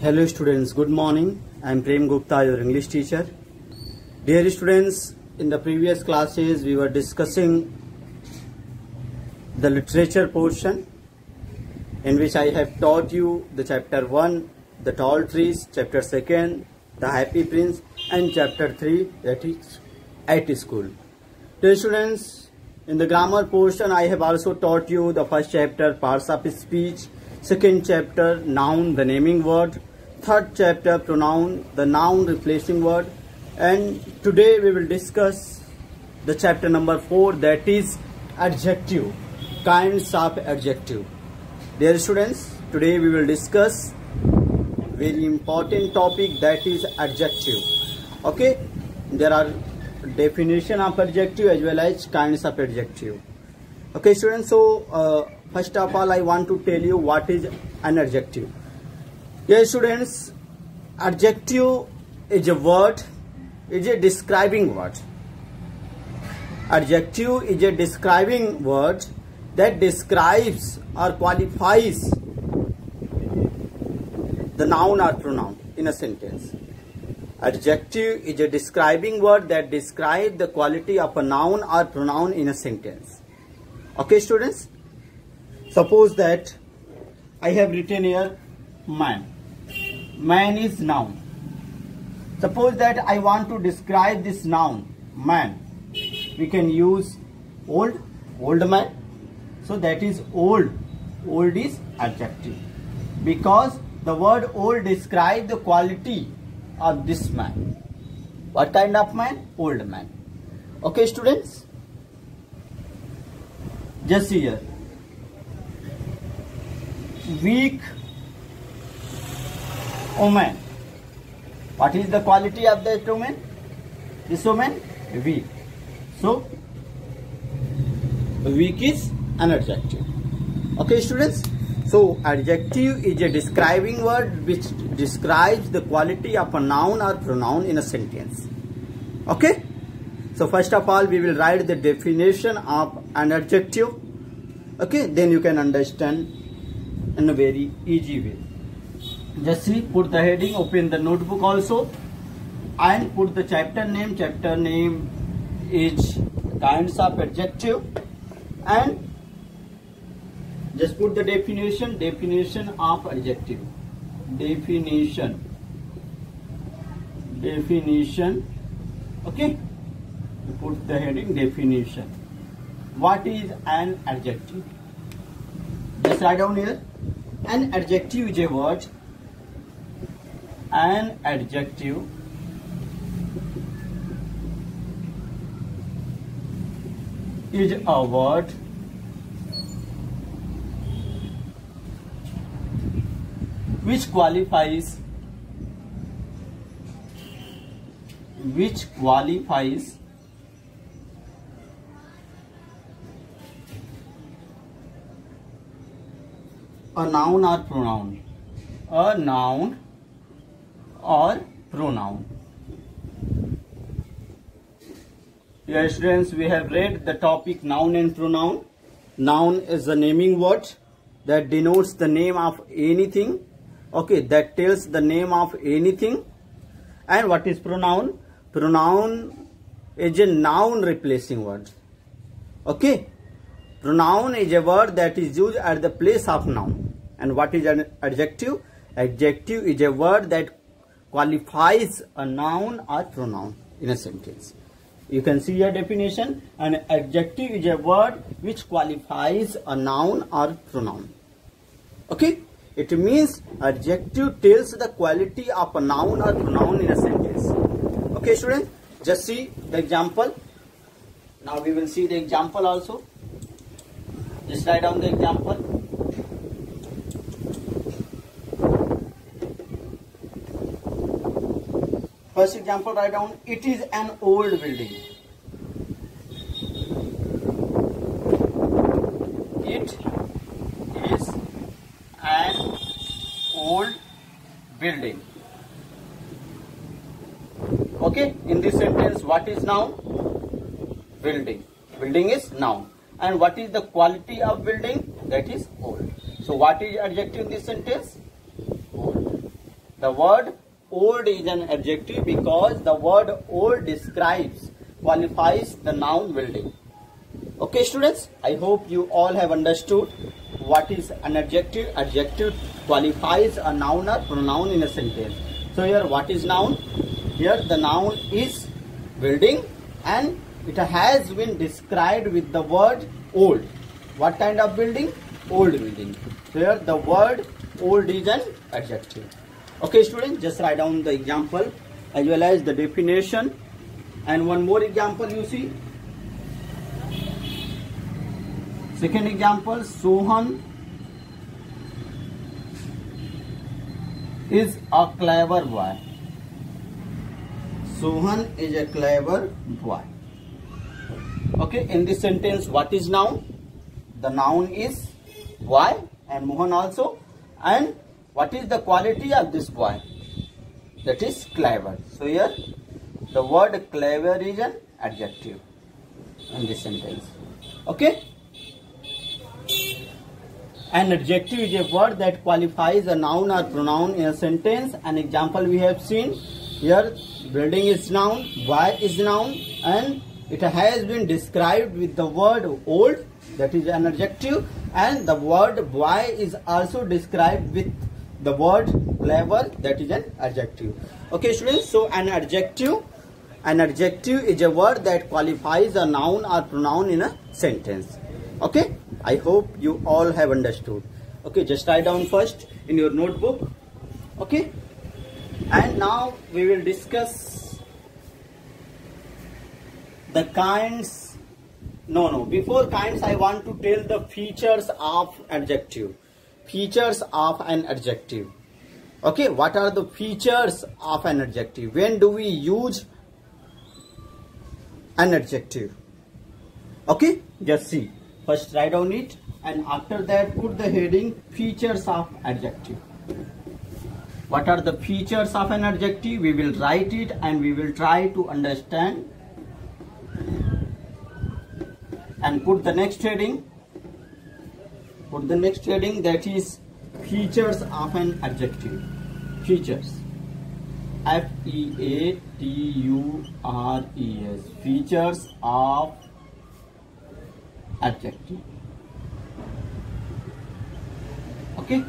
Hello students, good morning. I am Prem Gupta, your English teacher. Dear students, in the previous classes we were discussing the literature portion in which I have taught you the chapter 1, the tall trees, chapter 2, the happy prince, and chapter 3, that is at school. Dear students, in the grammar portion I have also taught you the first chapter, parts of speech, second chapter, noun, the naming word, third chapter, pronoun, the noun replacing word, and today we will discuss the chapter number 4, that is adjective, kinds of adjective. Dear students, today we will discuss very important topic, that is adjective. Okay, there are definition of adjective as well as kinds of adjective. Okay students, so first of all I want to tell you what is an adjective. Yes students, adjective is a word, is a describing word. Adjective is a describing word that describes or qualifies the noun or pronoun in a sentence. Adjective is a describing word that describes the quality of a noun or pronoun in a sentence. Okay students, suppose that I have written here man. Man is noun. Suppose that I want to describe this noun man. We can use old man. So that is old. Old is adjective because the word old describes the quality of this man. What kind of man? Old man. Okay students, just see here. Weak woman. What is the quality of that woman? This woman? Weak. So weak is an adjective. Okay students, so adjective is a describing word which describes the quality of a noun or pronoun in a sentence. Okay, so first of all we will write the definition of an adjective. Okay, then you can understand in a very easy way. Just see, put the heading, open the notebook also, and put the chapter name. Chapter name is kinds of adjective, and just put the definition of adjective. Definition. Okay, put the heading definition. What is an adjective? Just write down here. An adjective is a word. An adjective is a word which qualifies a noun or pronoun. A noun or pronoun. Dear students, we have read the topic noun and pronoun. Noun is the naming word that denotes the name of anything. Okay, that tells the name of anything. And what is pronoun? Pronoun is a noun replacing word. Okay, pronoun is a word that is used at the place of noun. And what is an adjective? Adjective is a word that qualifies a noun or pronoun in a sentence. You can see your definition. An adjective is a word which qualifies a noun or pronoun. Okay, it means adjective tells the quality of a noun or pronoun in a sentence. Okay students, just see the example. Now we will see the example also. Just write down the example. First example, write down, it is an old building. It is an old building. Okay, in this sentence, what is noun? Building. Building is noun. And what is the quality of building? That is old. So what is adjective in this sentence? Old. The word old is an adjective because the word old describes, qualifies the noun building. Okay students, I hope you all have understood what is an adjective. Adjective qualifies a noun or pronoun in a sentence. So here what is noun? Here the noun is building and it has been described with the word old. What kind of building? Old building. So here the word old is an adjective. Okay students, just write down the example as well as the definition. And one more example you see. Second example, Sohan is a clever boy. Sohan is a clever boy. Okay, in this sentence, what is noun? The noun is boy and Mohan also. And what is the quality of this boy? That is clever. So here, the word clever is an adjective in this sentence. Okay. An adjective is a word that qualifies a noun or pronoun in a sentence. An example we have seen here, building is noun, boy is noun, and it has been described with the word old, that is an adjective, and the word boy is also described with the word clever, that is an adjective. Okay students, so an adjective is a word that qualifies a noun or pronoun in a sentence. Okay, I hope you all have understood. Okay, just write down first in your notebook. Okay, and now we will discuss the kinds. Before kinds, I want to tell the features of adjective. Features of an adjective. Okay, what are the features of an adjective? When do we use an adjective? Okay, just see. First write down it and after that put the heading features of adjective. What are the features of an adjective? We will write it and we will try to understand. And put the next heading. Put the next heading, that is features of an adjective. Features. Features. Features of adjective. Okay.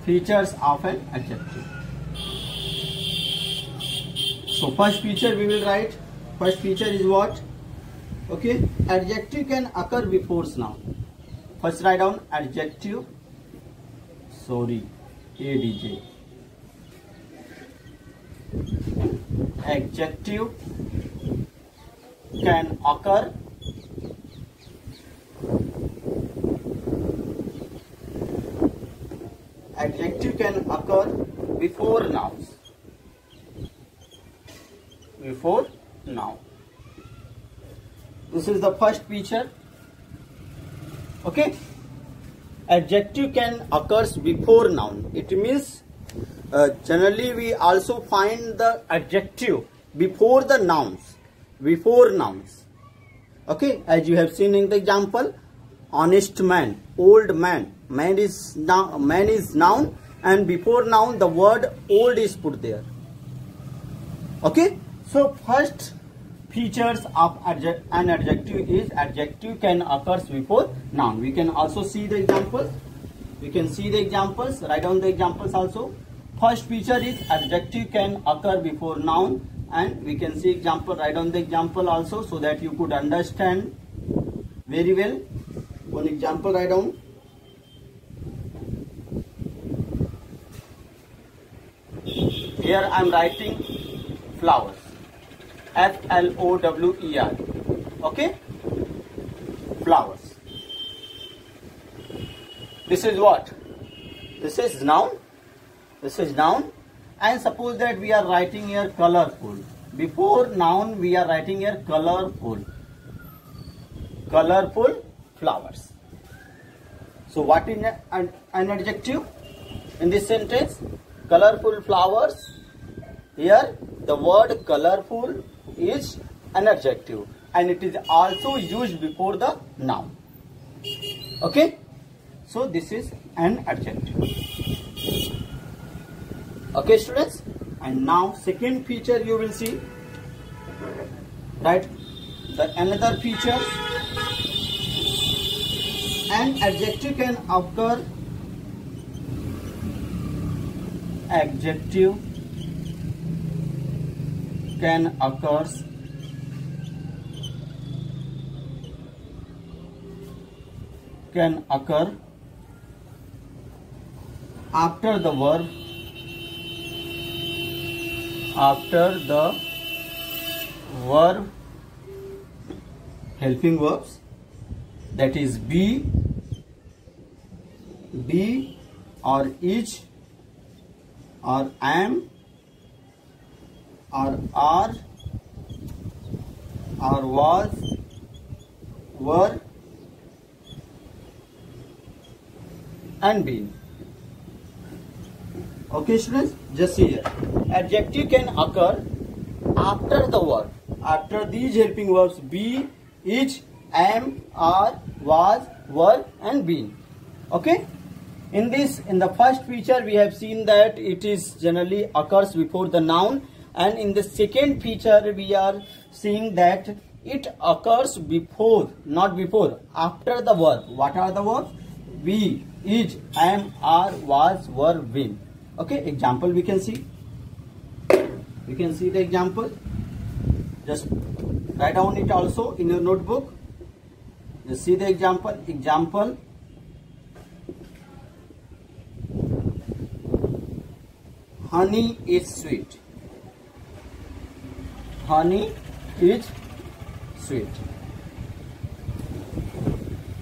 Features of an adjective. So first feature we will write. First feature is what? Okay. Adjective can occur before noun. First write down adjective. ADJ. Adjective can occur before nouns. Before noun. This is the first feature. Okay. Adjective can occurs before noun. It means generally we also find the adjective before the nouns. Before nouns. Okay. As you have seen in the example, honest man, old man. Man is noun, and before noun the word old is put there. Okay. So first features of an adjective is adjective can occur before noun. We can also see the examples. We can see the examples. Write down the examples also. First feature is adjective can occur before noun, and we can see example. Write down the example also so that you could understand very well. One example write down. Here I am writing flowers. Flower. Okay? Flowers. This is what? This is noun. This is noun. And suppose that we are writing here colorful. Before noun we are writing here colorful. Colorful flowers. So what is an adjective in this sentence? Colorful flowers. Here the word colorful is an adjective and it is also used before the noun. Okay. So this is an adjective. Okay students, and now second feature you will see, right? The another feature, an adjective can occur, adjective can occur after the verb, helping verbs, that is be or is or am or are or was, were and been. Okay students, just see here, adjective can occur after the verb, after these helping verbs be, is, am, are, was, were and been. Okay, in the first feature we have seen that it is generally occurs before the noun, and in the second feature we are seeing that it occurs before, not before, after the verb. What are the verbs? Be, is, am, are, was, were, been. Okay, example we can see. We can see the example. Just write down it also in your notebook. Just see the example. Example. Honey is sweet. Honey is sweet.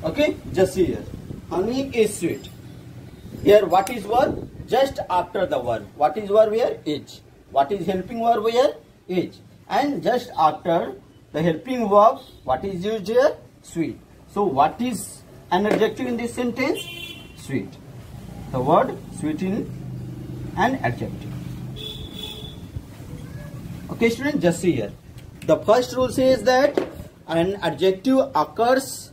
Okay, just see here. Honey is sweet. Here what is verb? Just after the verb. What is verb here? Is. What is helping verb here? Is. And just after the helping verb, what is used here? Sweet. So what is an adjective in this sentence? Sweet. The word sweet in an adjective. Okay students, just see here. The first rule says that an adjective occurs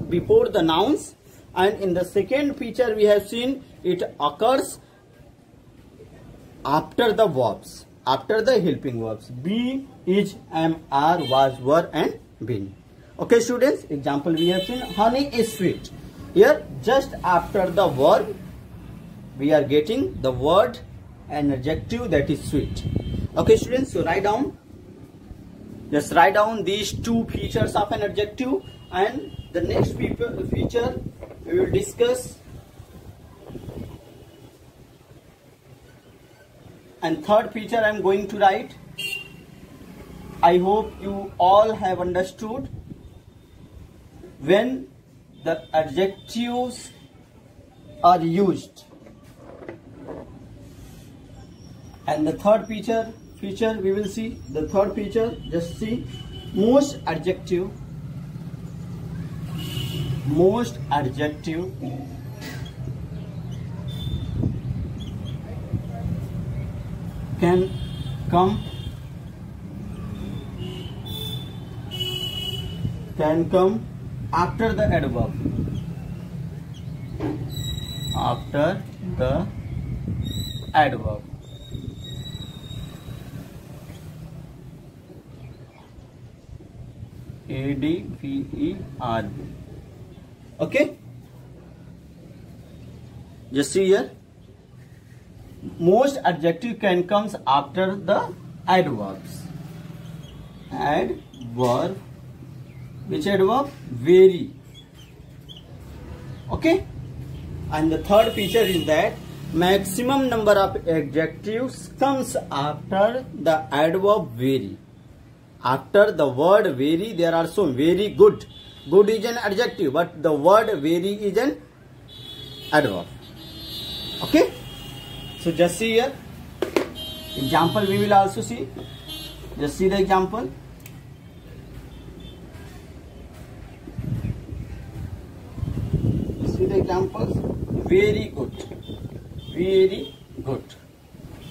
before the nouns, and in the second feature we have seen it occurs after the verbs, after the helping verbs be, is, am, are, was, were and been. Okay students, example we have seen honey is sweet. Here just after the verb we are getting the word, an adjective, that is sweet. Okay students, so write down, just write down these two features of an adjective, and the next feature we will discuss, and third feature I am going to write. I hope you all have understood when the adjectives are used. And the third feature we will see, the third feature, just see, most adjective can come after the adverb, after the adverb. ADVERB. Okay, just see here, most adjective can comes after the adverbs. Adverb, which adverb? Very. Okay, and the third feature is that maximum number of adjectives comes after the adverb very. After the word very there are so very good. Good is an adjective, but the word very is an adverb. Okay, so just see here, example we will also see. Just see the example. See the examples. Very good. Very good.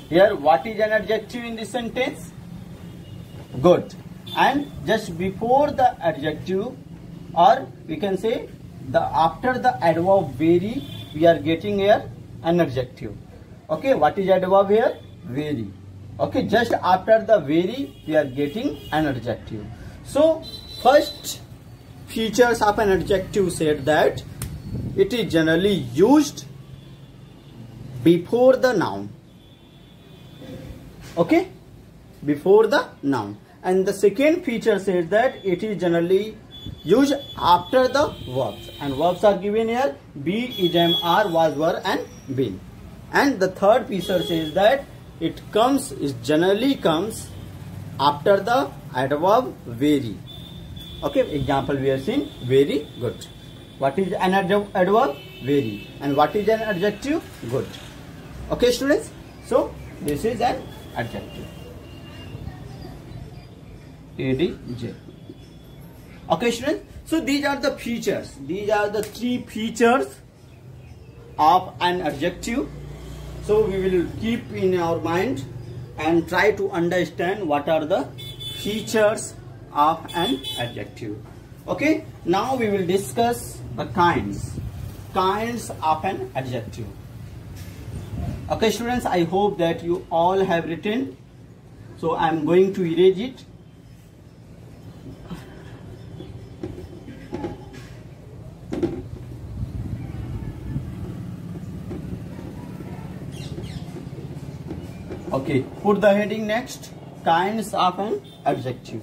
Here what is an adjective in this sentence? Good. And just before the adjective, or we can say the after the adverb very, we are getting here an adjective. Okay, what is adverb here? Very. Okay, just after the very we are getting an adjective. So first features of an adjective said that it is generally used before the noun. Okay, before the noun. And the second feature says that it is generally used after the verbs, and verbs are given here: be, is, am, are, was, were, and been. And the third feature says that it generally comes after the adverb very. Okay, example we have seen: very good. What is an adverb? Very. And what is an adjective? Good. Okay, students, so this is an adjective. ADJ. Okay, students, so these are the features. These are the three features of an adjective. So we will keep in our mind and try to understand what are the features of an adjective. Okay, now we will discuss the kinds of an adjective. Okay, students, I hope that you all have written. So I am going to erase it. Okay, put the heading next: kinds of an adjective.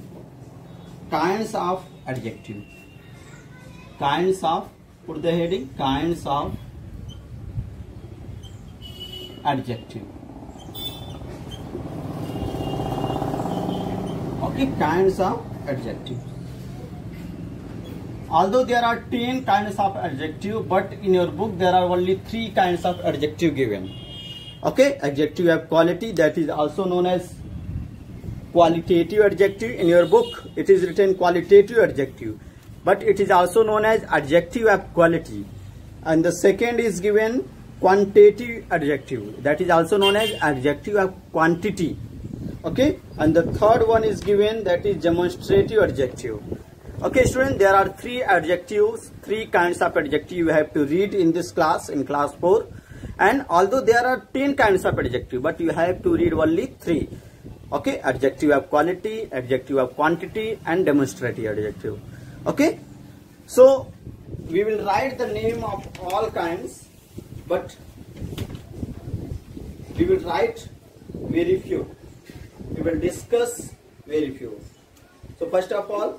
Kinds of adjective. Kinds of, put the heading: kinds of adjective. Okay, kinds of adjective. Although there are 10 kinds of adjective, but in your book there are only 3 kinds of adjective given. Okay, adjective have quality, that is also known as qualitative adjective. In your book it is written qualitative adjective, but it is also known as adjective have quality. And the second is given quantitative adjective, that is also known as adjective have quantity. Okay, and the third one is given, that is demonstrative adjective. Okay, students, there are 3 adjectives, 3 kinds of adjective you have to read in this class, in class 4. And although there are 10 kinds of adjective, but you have to read only 3. Okay, adjective of quality, adjective of quantity, and demonstrative adjective. Okay, so we will write the name of all kinds, but we will write very few. We will discuss very few. So first of all,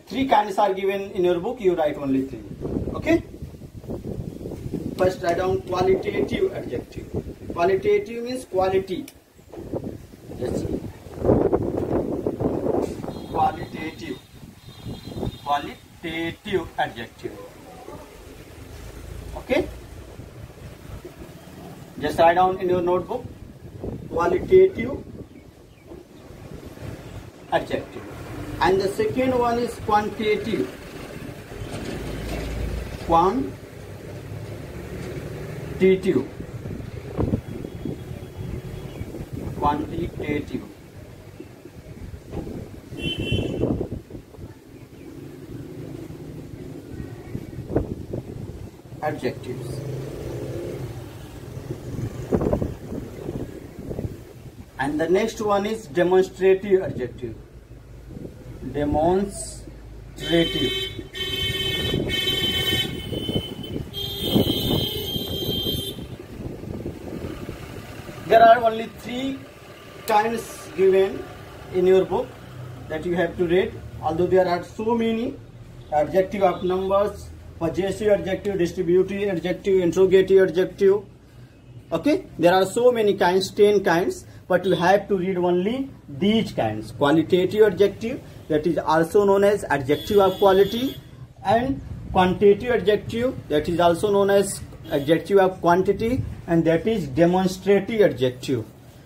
3 kinds are given in your book, you write only 3. Okay, first write down qualitative adjective. Qualitative means quality. Let's see. Qualitative adjective. Okay, just write down in your notebook: qualitative adjective. And the second one is quantitative. Quantitative. Adjectives. And the next one is demonstrative adjective. Demonstrative. There are only 3 kinds given in your book that you have to read. Although there are so many: adjective of numbers, possessive adjective, distributive adjective, interrogative adjective. Okay, there are so many kinds, 10 kinds, but you have to read only these kinds: qualitative adjective, that is also known as adjective of quality, and quantitative adjective, that is also known as adjective of quantity, and that is demonstrative adjective.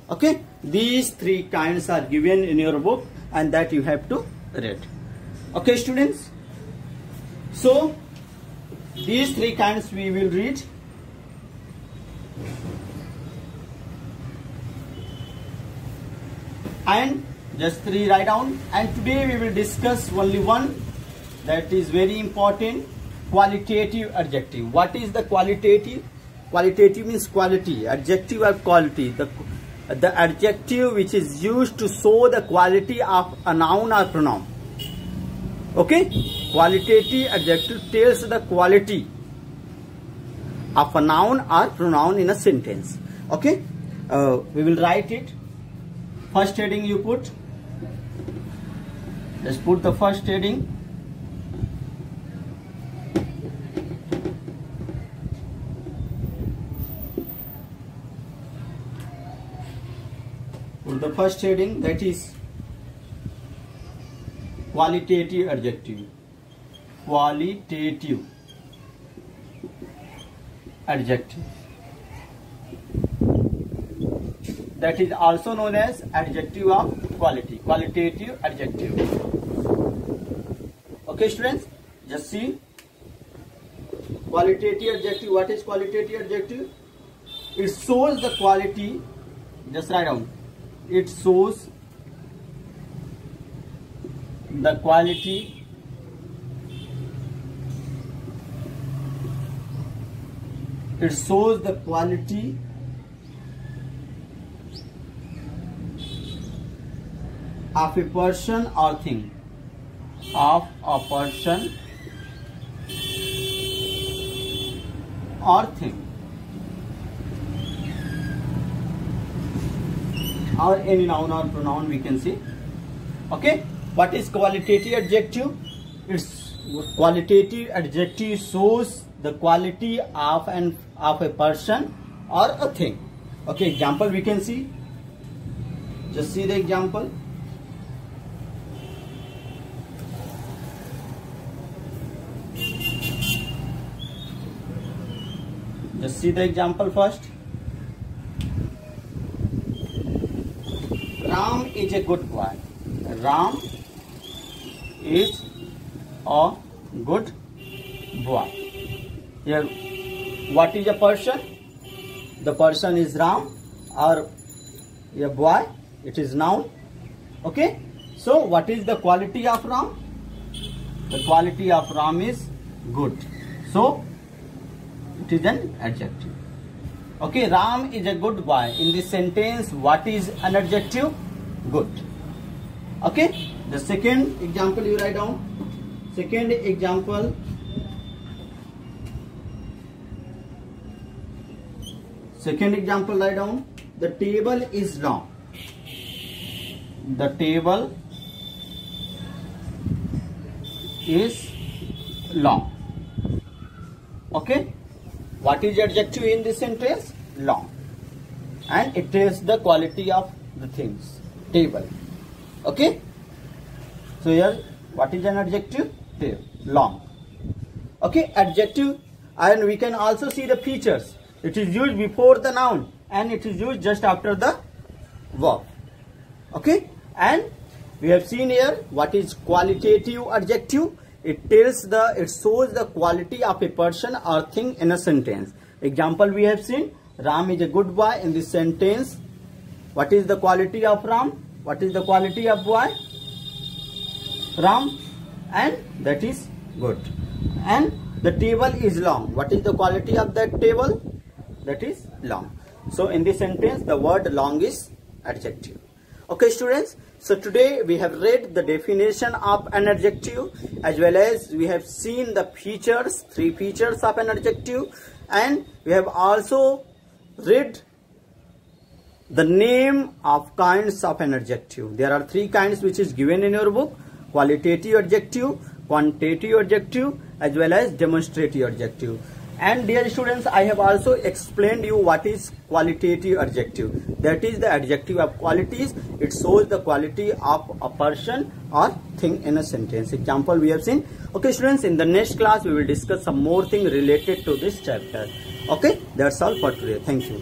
Okay, these 3 kinds are given in your book, and that you have to read. Okay, students, so these 3 kinds we will read. And just 3 write down. And today we will discuss only one, that is very important: qualitative adjective. What is the qualitative? Qualitative means quality. Adjective of quality. The adjective which is used to show the quality of a noun or pronoun. Okay? Qualitative adjective tells the quality of a noun or pronoun in a sentence. Okay? We will write it. First heading you put. Let's put the first heading. Put the first heading, that is qualitative adjective. Qualitative adjective. That is also known as adjective of quality. Qualitative adjective. Okay, students, just see. Qualitative adjective. What is qualitative adjective? It shows the quality. Just write down. It shows the quality of a person or thing. Of a person or thing. Or any noun or pronoun we can say. Okay, what is qualitative adjective? It's qualitative adjective shows the quality of a person or a thing. Okay, example we can see. Just see the example. Just see the example first. Ram is a good boy. Ram is a good boy. Here, what is a person? The person is Ram, or a boy, it is noun. Okay. So, what is the quality of Ram? The quality of Ram is good. So, it is an adjective. Okay, Ram is a good boy. In this sentence, what is an adjective? Good. Okay, the second example you write down. Second example. Second example write down. The table is long. The table is long. Okay. What is adjective in this sentence? Long. And it tells the quality of the things. Table. Okay. So here, what is an adjective? Table. Long. Okay. Adjective, and we can also see the features. It is used before the noun and it is used just after the verb. Okay. And we have seen here what is qualitative adjective. It shows the quality of a person or thing in a sentence. Example we have seen, Ram is a good boy. In this sentence, what is the quality of Ram? What is the quality of boy? Ram, and that is good. And the table is long. What is the quality of that table? That is long. So in this sentence, the word long is adjective. Okay, students. So today we have read the definition of an adjective, as well as we have seen the features, 3 features of an adjective, and we have also read the name of kinds of an adjective. There are 3 kinds which is given in your book: qualitative adjective, quantitative adjective, as well as demonstrative adjective. And dear students, I have also explained you what is qualitative adjective. That is the adjective of qualities. It shows the quality of a person or thing in a sentence. Example we have seen. Okay, students, in the next class we will discuss some more thing related to this chapter. Okay, that's all for today. Thank you.